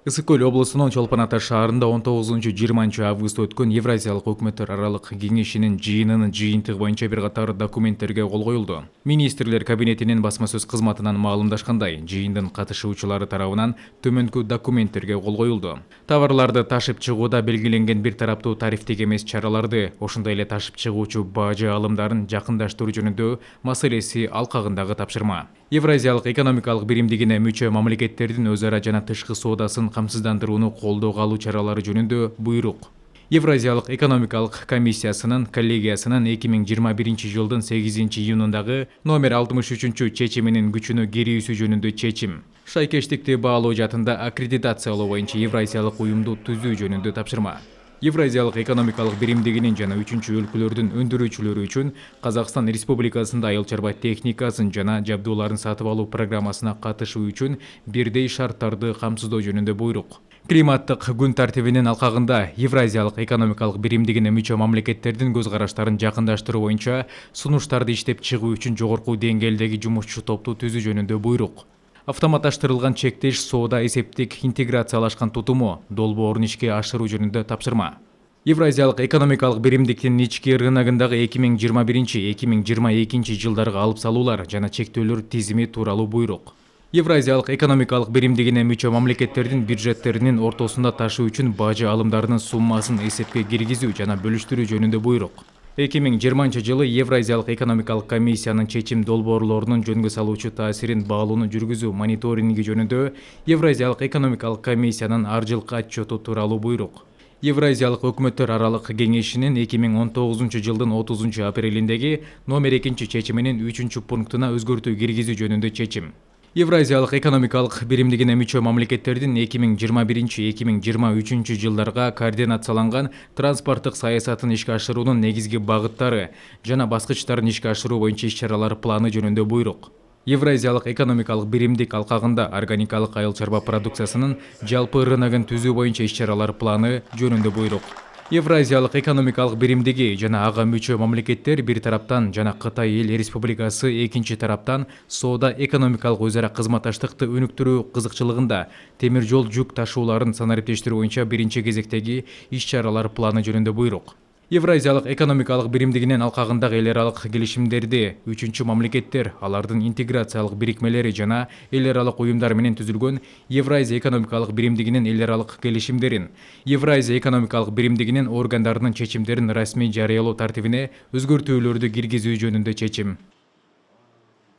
Ысык-Көл облусунун Чолпон-Ата шаарында 19-20 август өткөн Евразиялык өкмөттөр аралык кеңешинин жыйынынын жыйынтыгы боюнча бир катар документтерге кол коюлду. Министрлер кабинетинин басма сөз кызматынан маалымдашкандай, жыйындын катышуучулары тарабынан төмөнкү документтерге кол коюлду. Товарларды ташып чыгууда белгиленген бир тараптуу тарифтик эмес чараларды, ошондой эле ташып чыгуучу бажы алымдарын жакындаштыруу жөнүндө маселеси алкагындагы тапшырма. Евразиялык экономикалык биримдигине мүчө мамлекеттердин өз ара жана тышкы соодасын камсыздандырууну колдоого алуу чаралары жөнүндө буйрук. Евразиялык экономикалык комиссиясынын коллегиясынын 2021 жылдын 8-июнундагы номер 63 чечиминин күчүнө кирүүсү жөнүндө чечим. Шайкештикти баалоо жаатында аккредитациялоо боюнча Евразиялык уюмду түзүү жөнүндө тапшырма. Евразиялык экономикалык биримдигинин жана үчүнчү өлкөлөрдүн өндүрүүчүлөрү үчүн Казакстан Республикасында айыл чарба техникасын жана жабдууларын сатып алуу программасына катышуу үчүн бирдей шарттарды камсыздоо жөнүндө буйрук. Климаттык күн тартибинин алкагында Евразиялык экономикалык биримдигине мүчө мамлекеттердин көз караштарын жакындаштыруу боюнча сунуштарды иштеп чыгуу үчүн жогорку деңгээлдеги жумушчу топту түзүү жөнүндө буйрук. Автоматташтырылган чектеш соода эсептик интеграциялашкан тутуму долбоорун ишке ашыруу жөнүндө тапшырма. Евразиялык экономикалык биримдиктин ички рыногундагы 2021-2022 жылдарга алып салуулар жана чектөөлөр тизими тууралуу буйрук. Евразиялык экономикалык биримдигине мүчө мамлекеттердин бюджеттеринин ортосунда ташуу үчүн бажы алымдарынын суммасын эсепке киргизүү жана бөлүштүрүү жөнүндө буйрук. 2020 жылы Евразиялык экономикалык комиссиянын чечим долбоорлорунун жөнгө салуучу таасирин баалоону жүргүзүү мониторинги жөнүндө Евразиялык экономикалык комиссиянын ар жылкы отчету тууралуу буйрук. Евразиялык өкмөттөр аралык кеңешинин 2019 жылдын 30 апрелиндеги номер 2 чечиминин 3 пунктуна өзгөртүү киргизүү жөнүндө чечим. Евразиялык экономикалык биримдигине мүчө мамлекеттердин 2021-2023 жылдарга координацияланган транспорттук саясатын ишке ашыруунун негизги багыттары жана баскычтарын ишке ашыруу боюнча иш-чаралар планы жөнүндө буйрук. Евразиялык экономикалык биримдик алкагында органикалык айыл чарба продукциясынын жалпы рыногун түзүү боюнча иш-чаралар планы жөнүндө буйрук. Евразиялык экономикалык биримдиги жана ага мүчө мамлекеттер бир тараптан жана Кытай эл республикасы экинчи тараптан соода экономикалык өз ара кызматташтыкты өнүктүрүү кызыкчылыгында темир жол жүк ташууларын санариптештирүү боюнча биринчи кезектеги иш-чаралар планы жөнүндө буйрук. Евразиялык экономикалык биримдигинин алкагындагы эл аралык келишимдерди үчүнчү мамлекеттер, алардын интеграциялык бирикмелери жана эл аралык уюмдар менен түзүлгөн Евразия экономикалык биримдигинин эл аралык келишимдерин, Евразия экономикалык биримдигинин органдарынын чечимдерин расмий жарыялоо тартибине өзгөртүүлөрдү киргизүү жөнүндө чечим.